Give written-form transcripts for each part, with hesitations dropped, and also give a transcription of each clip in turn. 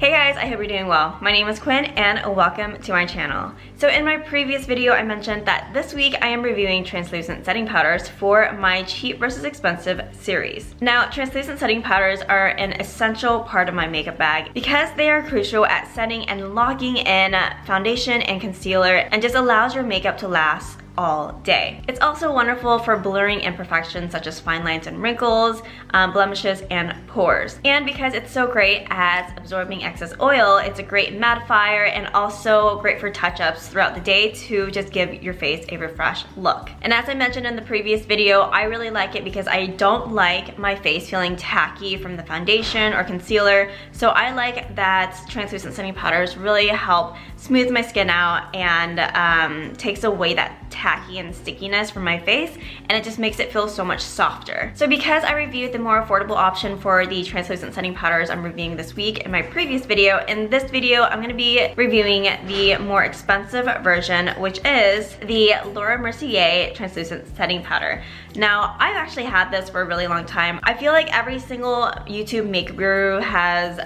Hey guys, I hope you're doing well. My name is Quinn and welcome to my channel. So in my previous video, I mentioned that this week I am reviewing translucent setting powders for my cheap versus expensive series. Now, translucent setting powders are an essential part of my makeup bag because they are crucial at setting and locking in foundation and concealer and just allows your makeup to last all day. It's also wonderful for blurring imperfections such as fine lines and wrinkles, blemishes, and pores. And because it's so great at absorbing excess oil, it's a great mattifier and also great for touch-ups throughout the day to just give your face a refreshed look. And as I mentioned in the previous video, I really like it because I don't like my face feeling tacky from the foundation or concealer. So I like that translucent setting powders really help smooth my skin out and takes away that tacky and stickiness from my face, and it just makes it feel so much softer. So because I reviewed the more affordable option for the translucent setting powders I'm reviewing this week in my previous video, in this video I'm going to be reviewing the more expensive version, which is the Laura Mercier translucent setting powder. Now, I've actually had this for a really long time. I feel like every single YouTube makeup guru has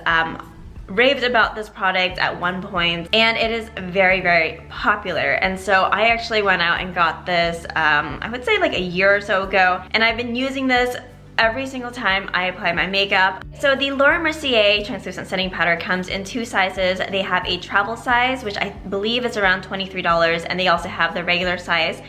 raved about this product at one point, and it is very, very popular. And so I actually went out and got this, I would say like a year or so ago, and I've been using this every single time I apply my makeup. So the Laura Mercier translucent setting powder comes in two sizes. They have a travel size, which I believe is around $23, and they also have the regular size,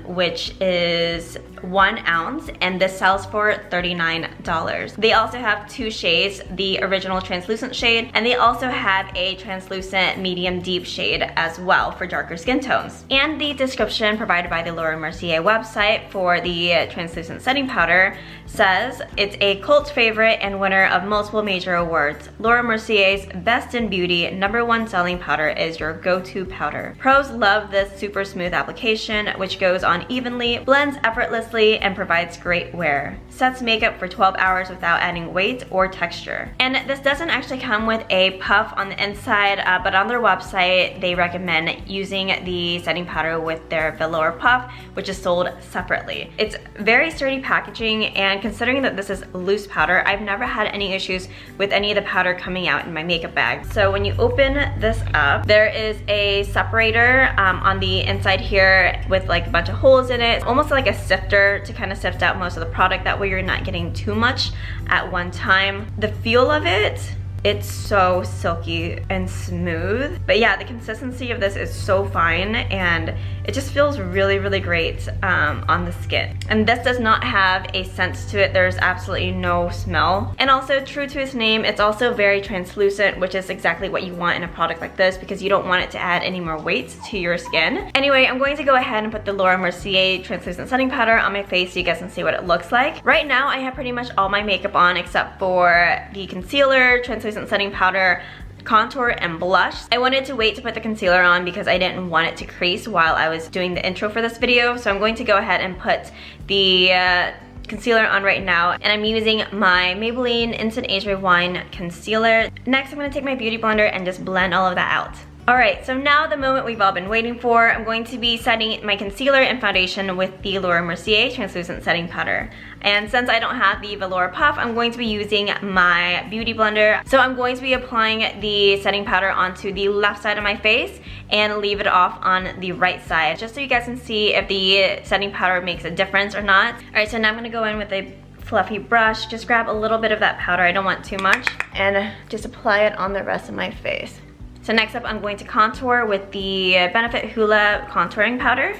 which is 1 ounce, and this sells for $39. They also have two shades, the original translucent shade, and they also have a translucent medium deep shade as well for darker skin tones. And the description provided by the Laura Mercier website for the translucent setting powder says it's a cult favorite and winner of multiple major awards. Laura Mercier's best in beauty #1 selling powder is your go-to powder. Pros love this super smooth application, which goes on evenly, blends effortlessly, and provides great wear. Sets makeup for 12 hours without adding weight or texture. And this doesn't actually come with a puff on the inside, but on their website they recommend using the setting powder with their velour puff, which is sold separately. It's very sturdy packaging, and considering that this is loose powder, I've never had any issues with any of the powder coming out in my makeup bag. So when you open this up, there is a separator on the inside here with like a bunch of holes in it, almost like a sifter to kind of sift out most of the product. That way you're not getting too much at one time. The feel of it, it's so silky and smooth. But yeah, the consistency of this is so fine, and it just feels really, really great on the skin. And this does not have a scent to it. There's absolutely no smell. And also, true to its name, it's also very translucent, which is exactly what you want in a product like this because you don't want it to add any more weight to your skin. Anyway, I'm going to go ahead and put the Laura Mercier translucent setting powder on my face so you guys can see what it looks like. Right now, I have pretty much all my makeup on except for the concealer, translucent setting powder, contour, and blush. I wanted to wait to put the concealer on because I didn't want it to crease while I was doing the intro for this video. So I'm going to go ahead and put the concealer on right now, and I'm using my Maybelline Instant Age Rewind concealer. Next, I'm going to take my beauty blender and just blend all of that out. Alright, so now the moment we've all been waiting for. I'm going to be setting my concealer and foundation with the Laura Mercier translucent setting powder. And since I don't have the velour puff, I'm going to be using my beauty blender. So I'm going to be applying the setting powder onto the left side of my face and leave it off on the right side, just so you guys can see if the setting powder makes a difference or not. Alright, so now I'm going to go in with a fluffy brush, just grab a little bit of that powder, I don't want too much, and just apply it on the rest of my face. So next up, I'm going to contour with the Benefit Hoola contouring powder.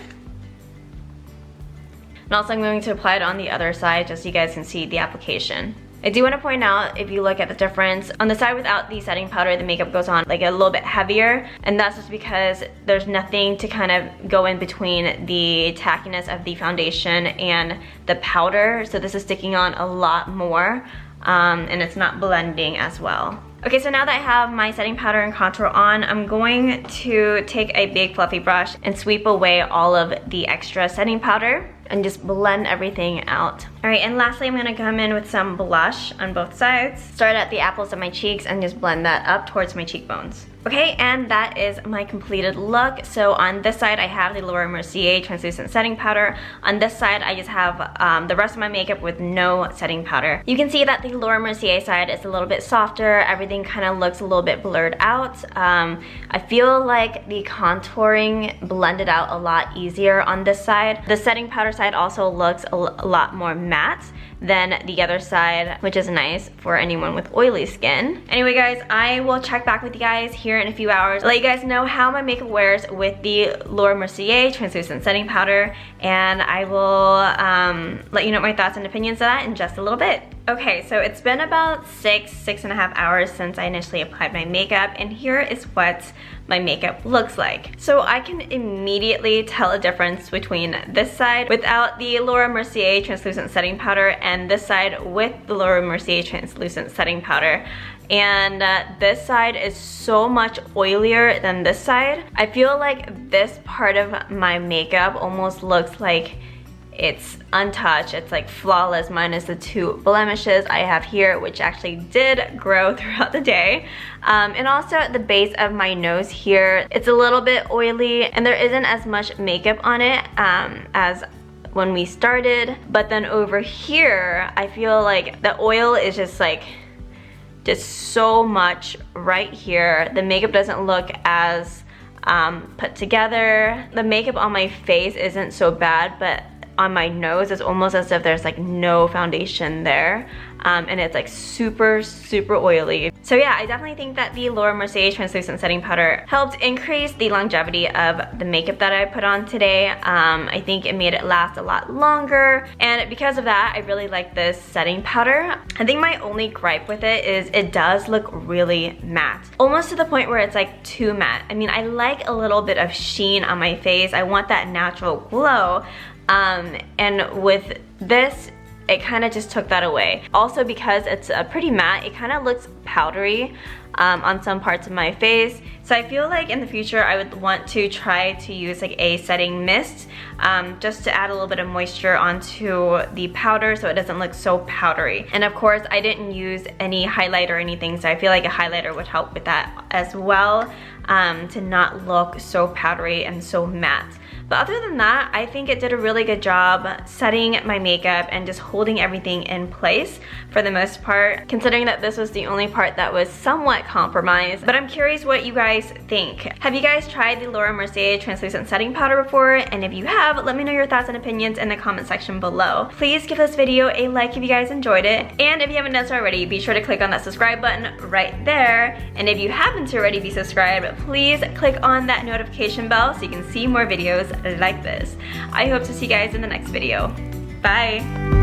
And also I'm going to apply it on the other side just so you guys can see the application. I do want to point out, if you look at the difference, on the side without the setting powder, the makeup goes on like a little bit heavier, and that's just because there's nothing to kind of go in between the tackiness of the foundation and the powder, so this is sticking on a lot more, and it's not blending as well. Okay, so now that I have my setting powder and contour on, I'm going to take a big fluffy brush and sweep away all of the extra setting powder and just blend everything out. Alright, and lastly, I'm going to come in with some blush on both sides. Start at the apples of my cheeks and just blend that up towards my cheekbones. Okay, and that is my completed look. So on this side, I have the Laura Mercier translucent setting powder. On this side, I just have the rest of my makeup with no setting powder. You can see that the Laura Mercier side is a little bit softer. Everything kind of looks a little bit blurred out. I feel like the contouring blended out a lot easier on this side. The setting powder side also looks a lot more matte than the other side, which is nice for anyone with oily skin. Anyway guys, I will check back with you guys here in a few hours, let you guys know how my makeup wears with the Laura Mercier translucent setting powder, and I will let you know my thoughts and opinions of that in just a little bit. Okay, so it's been about 6.5 hours since I initially applied my makeup, and here is what my makeup looks like. So I can immediately tell a difference between this side without the Laura Mercier translucent setting powder and this side with the Laura Mercier translucent setting powder. And this side is so much oilier than this side. I feel like this part of my makeup almost looks like it's untouched. It's like flawless minus the 2 blemishes I have here, which actually did grow throughout the day. And also at the base of my nose here, it's a little bit oily and there isn't as much makeup on it as when we started. But then over here, I feel like the oil is just so much right here. The makeup doesn't look as put together. The makeup on my face isn't so bad, but on my nose it's almost as if there's like no foundation there. And it's like super oily. So yeah, I definitely think that the Laura Mercier translucent setting powder helped increase the longevity of the makeup that I put on today. I think it made it last a lot longer, and because of that, I really like this setting powder. I think my only gripe with it is it does look really matte, almost to the point where it's like too matte. I mean, I like a little bit of sheen on my face. I want that natural glow, and with this, it kind of just took that away. Also, because it's pretty matte, it kind of looks powdery on some parts of my face. So I feel like in the future I would want to try to use like a setting mist just to add a little bit of moisture onto the powder so it doesn't look so powdery. And of course, I didn't use any highlight or anything, so I feel like a highlighter would help with that as well, to not look so powdery and so matte. But other than that, I think it did a really good job setting my makeup and just holding everything in place for the most part, considering that this was the only part that was somewhat compromised. But I'm curious what you guys think. Have you guys tried the Laura Mercier translucent setting powder before? And if you have, let me know your thoughts and opinions in the comment section below. Please give this video a like if you guys enjoyed it. And if you haven't done so already, be sure to click on that subscribe button right there. And if you haven't already be subscribed, please click on that notification bell so you can see more videos like this. I hope to see you guys in the next video. Bye!